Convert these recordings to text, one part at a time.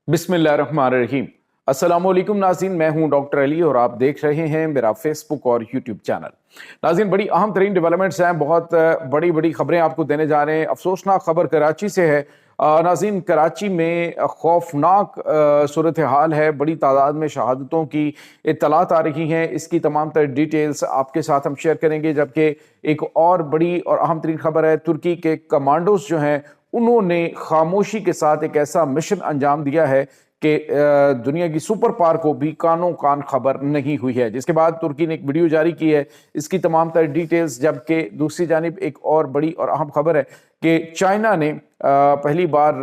बिस्मिल्लाहिर्रहमानिर्रहीम। अस्सलाम वालेकुम नाज़रीन, मैं हूं डॉक्टर अली और आप देख रहे हैं मेरा फेसबुक और यूट्यूब चैनल। नाज़रीन, बड़ी अहम तरीन डेवलपमेंट्स हैं, बहुत बड़ी बड़ी खबरें आपको देने जा रहे हैं। अफसोसनाक खबर कराची से है। नाज़रीन, कराची में खौफनाक सूरत हाल है, बड़ी तादाद में शहादतों की इत्तलात आ रही हैं। इसकी तमाम तर डिटेल्स आपके साथ हम शेयर करेंगे। जबकि एक और बड़ी और अहम तरीन खबर है, तुर्की के कमांडोज जो हैं उन्होंने खामोशी के साथ एक ऐसा मिशन अंजाम दिया है कि दुनिया की सुपर पावर को भी कानों कान खबर नहीं हुई है, जिसके बाद तुर्की ने एक वीडियो जारी की है। इसकी तमाम तर डिटेल्स। जबकि दूसरी जानिब एक और बड़ी और अहम खबर है कि चाइना ने पहली बार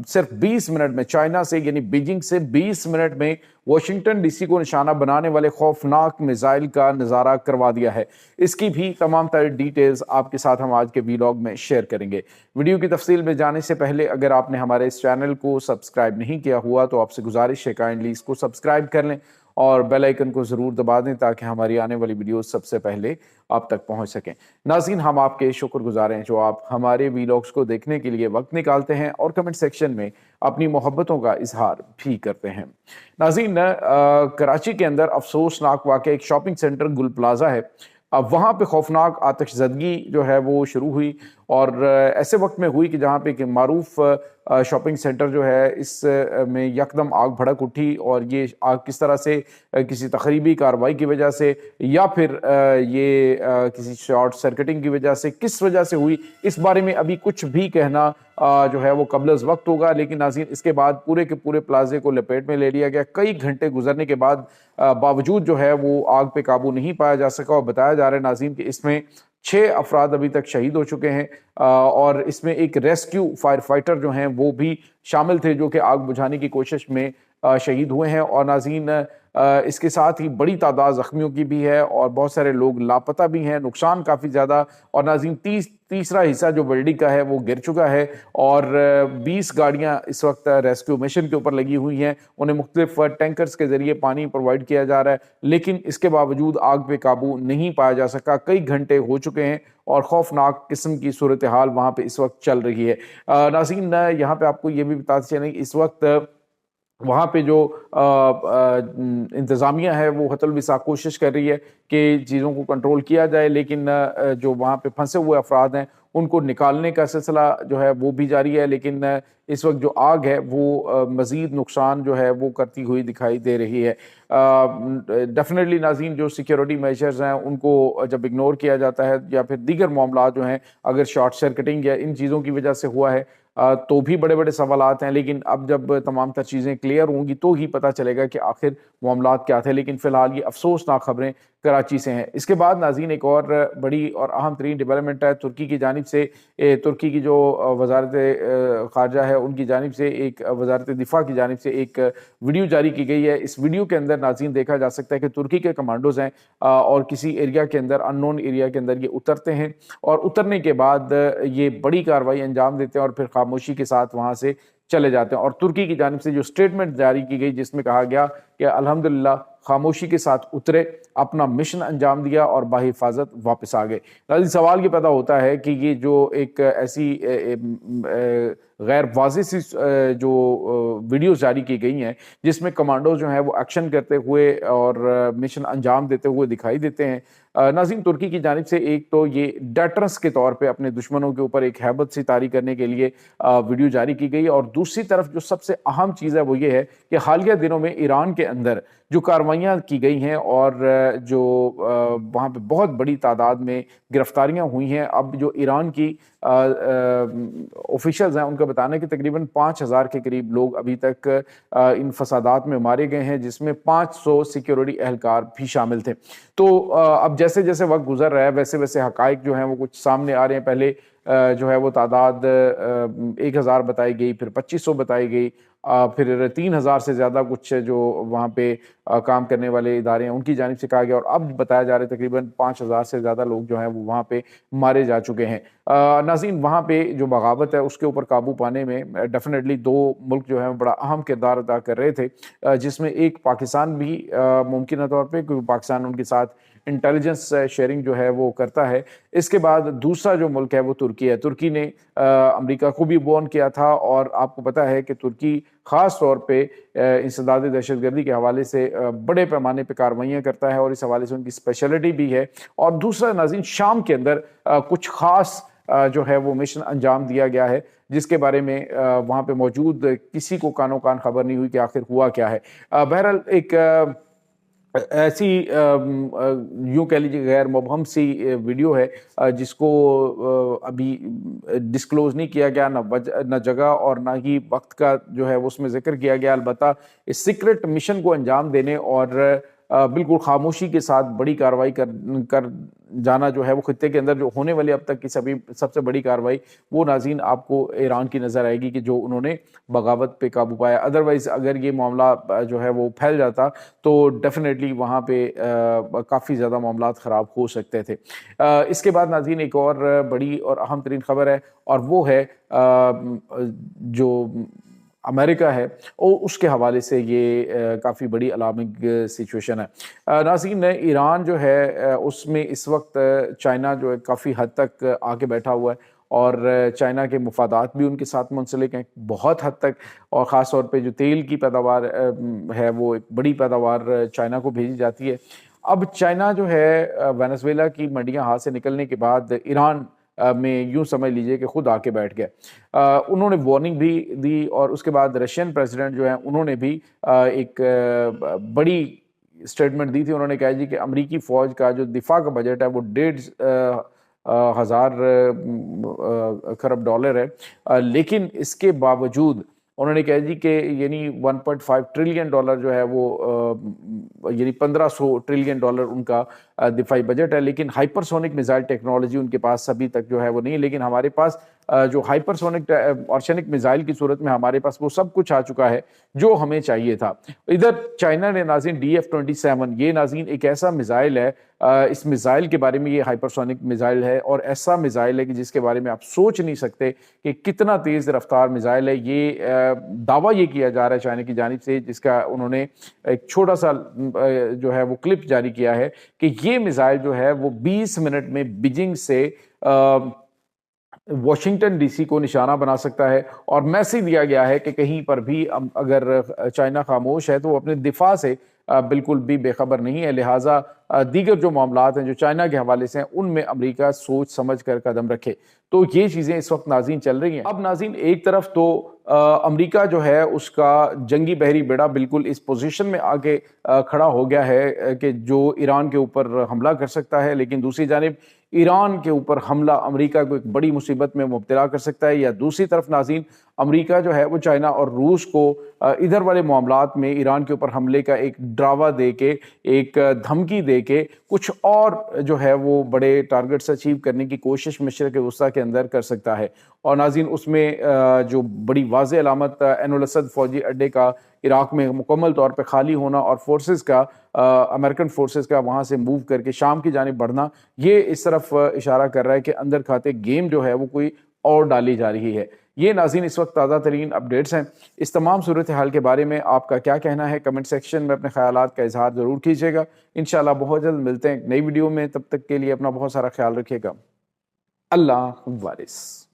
सिर्फ 20 मिनट में, चाइना से यानी बीजिंग से 20 मिनट में वाशिंगटन डीसी को निशाना बनाने वाले खौफनाक मिसाइल का नज़ारा करवा दिया है। इसकी भी तमाम तरह डिटेल्स आपके साथ हम आज के वीलॉग में शेयर करेंगे। वीडियो की तफसील में जाने से पहले अगर आपने हमारे इस चैनल को सब्सक्राइब नहीं किया हुआ तो आपसे गुजारिश है काइंडली इसको सब्सक्राइब कर लें और बेल आइकन को ज़रूर दबा दें ताकि हमारी आने वाली वीडियो सबसे पहले आप तक पहुंच सकें। नाज़रीन, हम आपके शुक्रगुजार हैं जो आप हमारे वीलॉग्स को देखने के लिए वक्त निकालते हैं और कमेंट सेक्शन में अपनी मोहब्बतों का इजहार भी करते हैं। नाज़रीन, कराची के अंदर अफसोसनाक वाक़या, एक शॉपिंग सेंटर गुल प्लाजा है, अब वहाँ पे खौफनाक आतिशज़दगी जो है वो शुरू हुई और ऐसे वक्त में हुई कि जहाँ पे कि मारूफ शॉपिंग सेंटर जो है इस में यकदम आग भड़क उठी। और ये आग किस तरह से किसी तकरीबी कार्रवाई की वजह से या फिर ये किसी शॉर्ट सर्किटिंग की वजह से, किस वजह से हुई, इस बारे में अभी कुछ भी कहना जो है वो कबल अज़ वक्त होगा। लेकिन नाज़रीन, इसके बाद पूरे के पूरे प्लाजे को लपेट में ले लिया गया। कई घंटे गुजरने के बाद बावजूद जो है वो आग पे काबू नहीं पाया जा सका और बताया जा रहा है नाज़रीन कि इसमें 6 अफराद अभी तक शहीद हो चुके हैं और इसमें एक रेस्क्यू फायर फाइटर जो हैं वो भी शामिल थे जो कि आग बुझाने की कोशिश में शहीद हुए हैं। और नाज़रीन, इसके साथ ही बड़ी तादाद ज़ख्मियों की भी है और बहुत सारे लोग लापता भी हैं, नुकसान काफ़ी ज़्यादा। और नाज़रीन, तीसरा हिस्सा जो बिल्डिंग का है वो गिर चुका है और 20 गाड़ियां इस वक्त रेस्क्यू मिशन के ऊपर लगी हुई हैं। उन्हें मुख्तलिफ टैंकर्स के जरिए पानी प्रोवाइड किया जा रहा है, लेकिन इसके बावजूद आग पे काबू नहीं पाया जा सका। कई घंटे हो चुके हैं और खौफनाक किस्म की सूरत हाल वहाँ पे इस वक्त चल रही है। नाज़रीन, यहाँ पे आपको ये भी बताते चलें इस वक्त वहाँ पे जो इंतज़ामिया है वो हतल कोशिश कर रही है कि चीज़ों को कंट्रोल किया जाए, लेकिन जो वहाँ पे फंसे हुए अफराद हैं उनको निकालने का सिलसिला जो है वो भी जारी है। लेकिन इस वक्त जो आग है वो मज़ीद नुकसान जो है वो करती हुई दिखाई दे रही है। डेफिनेटली नाज़रीन, जो सिक्योरिटी मेजर्स हैं उनको जब इग्नोर किया जाता है या फिर दीगर मामला जो हैं, अगर शॉर्ट सर्किटिंग या इन चीज़ों की वजह से हुआ है तो भी बड़े बड़े सवालात हैं। लेकिन अब जब तमाम तर चीज़ें क्लियर होंगी तो ही पता चलेगा कि आखिर मामलात क्या थे। लेकिन फ़िलहाल ये अफसोसनाक खबरें कराची से हैं। इसके बाद नाज़रीन, एक और बड़ी और अहम तरीन डेवलपमेंट है तुर्की की जानिब से। तुर्की की जो वज़ारत ख़ारजा है उनकी जानिब से, एक वज़ारत दिफ़ा की जानिब से एक वीडियो जारी की गई है। इस वीडियो के अंदर नाज़रीन देखा जा सकता है कि तुर्की के कमांडोज़ हैं और किसी एरिया के अंदर, अननोन एरिया के अंदर ये उतरते हैं और उतरने के बाद ये बड़ी कार्रवाई अंजाम देते हैं और फिर खामोशी के साथ वहाँ से चले जाते हैं। और तुर्की की जानिब से जो स्टेटमेंट जारी की गई जिसमें कहा गया कि अल्हम्दुलिल्लाह खामोशी के साथ उतरे, अपना मिशन अंजाम दिया और बाहिफाजत वापस आ गए। नाज़रीन, सवाल ये पैदा होता है कि ये जो एक ऐसी गैर वाज़ेह सी जो वीडियोस जारी की गई हैं जिसमें कमांडो जो हैं वो एक्शन करते हुए और मिशन अंजाम देते हुए दिखाई देते हैं, नाज़रीन, तुर्की की जानिब से एक तो ये डेटरेंस के तौर पे अपने दुश्मनों के ऊपर एक हैबत सी तारी करने के लिए वीडियो जारी की गई। और दूसरी तरफ जो सबसे अहम चीज़ है वो ये है कि हालिया दिनों में ईरान के अंदर जो कार्रवाइयाँ की गई हैं और जो वहाँ पे बहुत बड़ी तादाद में गिरफ्तारियाँ हुई हैं। अब जो ईरान की ऑफिशियल्स हैं उनका बताना है कि तकरीबन 5000 के करीब लोग अभी तक इन फसादात में मारे गए हैं, जिसमें 500 सिक्योरिटी एहलकार भी शामिल थे। तो अब जैसे जैसे वक्त गुजर रहा है वैसे वैसे हकाइक जो हैं वो कुछ सामने आ रहे हैं। पहले जो है वो तादाद 1000 बताई गई, फिर 2500 बताई गई, फिर 3000 से ज़्यादा कुछ जो वहाँ पे काम करने वाले इदारे हैं उनकी जानिब से कहा गया और अब बताया जा रहा है तकरीबन 5000 से ज़्यादा लोग जो हैं वो वहाँ पे मारे जा चुके हैं। नाज़रीन, वहाँ पे जो बगावत है उसके ऊपर काबू पाने में डेफिनेटली 2 मुल्क जो हैं बड़ा अहम किरदार अदा कर रहे थे, जिसमें एक पाकिस्तान भी मुमकिन तौर पर, क्योंकि पाकिस्तान उनके साथ انٹیلیجنس شیئرنگ جو ہے وہ کرتا ہے۔ اس کے بعد دوسرا جو ملک ہے وہ ترکی ہے۔ ترکی نے امریکہ کو بھی وارن کیا تھا، اور آپ کو پتہ ہے کہ ترکی خاص طور پہ انسداد دہشت گردی کے حوالے سے بڑے پیمانے پہ کارروائیاں کرتا ہے، اور اس حوالے سے ان کی اسپیشلٹی بھی ہے۔ اور دوسرا ناظرین، شام کے اندر کچھ خاص جو ہے وہ مشن انجام دیا گیا ہے، جس کے بارے میں وہاں پہ موجود کسی کو کانوں کان خبر نہیں ہوئی کہ آخر ہوا کیا ہے۔ بہرحال ایک ایسی یوں کہہ لیجیے غیر مبہم سی ویڈیو ہے جس کو ابھی ڈسکلوز نہیں کیا گیا، نہ جگہ اور نہ ہی وقت کا جو ہے اس میں ذکر کیا گیا۔ البتہ اس سیکرٹ مشن کو انجام دینے اور بالکل خاموشی کے ساتھ بڑی کارروائی کر جانا جو ہے وہ خطے کے اندر جو ہونے والی اب تک کی سب سے بڑی کارروائی، وہ ناظرین آپ کو ایران کی نظر آئے گی کہ جو انہوں نے بغاوت پہ قابو پایا۔ ادروائز اگر یہ معاملہ جو ہے وہ پھیل جاتا تو ڈیفینیٹلی وہاں پہ کافی زیادہ معاملات خراب ہو سکتے تھے۔ اس کے بعد ناظرین ایک اور بڑی اور اہم ترین خبر ہے، اور وہ ہے جو امریکہ ہے، اور اس کے حوالے سے یہ کافی بڑی الارمنگ سچویشن ہے۔ ناظرین، ایران جو ہے اس میں اس وقت چائنا جو ہے کافی حد تک آگے بیٹھا ہوا ہے، اور چائنا کے مفادات بھی ان کے ساتھ منسلک ہیں بہت حد تک، اور خاص طور پہ جو تیل کی پیداوار ہے وہ ایک بڑی پیداوار چائنا کو بھیجی جاتی ہے۔ اب چائنا جو ہے وینزویلا کی منڈیاں ہاتھ سے نکلنے کے بعد ایران میں یوں سمجھ لیجئے کہ خود آ کے بیٹھ گیا۔ انہوں نے وارننگ بھی دی، اور اس کے بعد رشین پریزیڈنٹ جو ہیں انہوں نے بھی ایک بڑی سٹیٹمنٹ دی تھی۔ انہوں نے کہا جی کہ امریکی فوج کا جو دفاع کا بجٹ ہے وہ 1,500 خرب ڈالر ہے، لیکن اس کے باوجود انہوں نے کہا جی کہ یعنی 1.5 ٹریلین ڈالر جو ہے وہ یعنی 1500 ٹریلین ڈالر ان کا دفاعی بجٹ ہے، لیکن ہائپرسونک میزائل ٹیکنالوجی ان کے پاس ابھی تک جو ہے وہ نہیں ہے۔ لیکن ہمارے پاس جو ہائپرسونک آرشنک میزائل کی صورت میں ہمارے پاس وہ سب کچھ آ چکا ہے جو ہمیں چاہیے تھا۔ ادھر چائنا نے ناظرین DF-27، یہ ناظرین ایک ایسا میزائل ہے، اس میزائل کے بارے میں، یہ ہائپرسونک میزائل ہے اور ایسا میزائل ہے کہ جس کے بارے میں آپ سوچ نہیں سکتے کہ کتنا تیز رفتار میزائل ہے۔ یہ دعویٰ یہ کیا جا رہا ہے چائنا کی جانب سے، جس کا انہوں نے ایک چھوٹا سا جو ہے وہ کلپ جاری کیا ہے، کہ یہ میزائل جو ہے وہ 20 منٹ میں بیجنگ سے واشنگٹن ڈی سی کو نشانہ بنا سکتا ہے، اور میسج دیا گیا ہے کہ کہیں پر بھی اگر چائنا خاموش ہے تو وہ اپنے دفاع سے بالکل بھی بے خبر نہیں ہے، لہٰذا دیگر جو معاملات ہیں جو چائنا کے حوالے سے ہیں ان میں امریکہ سوچ سمجھ کر قدم رکھے۔ تو یہ چیزیں اس وقت ناظرین چل رہی ہیں۔ اب ناظرین ایک طرف تو امریکہ جو ہے اس کا جنگی بحری بیڑا بالکل اس پوزیشن میں آگے کھڑا ہو گیا ہے کہ جو ایران کے اوپر حملہ کر سکتا ہے، لیکن دوسری جانب ایران کے اوپر حملہ امریکہ کو ایک بڑی مصیبت میں مبتلا کر سکتا ہے، یا دوسری طرف ناظرین امریکہ جو ہے وہ چائنا اور روس کو ادھر والے معاملات میں ایران کے اوپر حملے کا ایک ڈراوا دے کے، ایک دھمکی دے کے کچھ اور جو ہے وہ بڑے ٹارگٹس اچیو کرنے کی کوشش مشرق وسطیٰ کے اندر کر سکتا ہے۔ اور ناظرین اس میں جو بڑی واضح علامت عین الاسد فوجی اڈے کا عراق میں مکمل طور پہ خالی ہونا، اور فورسز کا امریکن فورسز کا وہاں سے موو کر کے شام کی جانب بڑھنا، یہ اس طرف اشارہ کر رہا ہے کہ اندر کھاتے گیم جو ہے وہ کوئی اور ڈالی جا رہی ہے۔ یہ ناظرین اس وقت تازہ ترین اپڈیٹس ہیں۔ اس تمام صورتحال کے بارے میں آپ کا کیا کہنا ہے؟ کمنٹ سیکشن میں اپنے خیالات کا اظہار ضرور کیجیے گا۔ انشاءاللہ بہت جلد ملتے ہیں ایک نئی ویڈیو میں، تب تک کے لیے اپنا بہت سارا خیال رکھیے گا۔ اللہ وارث۔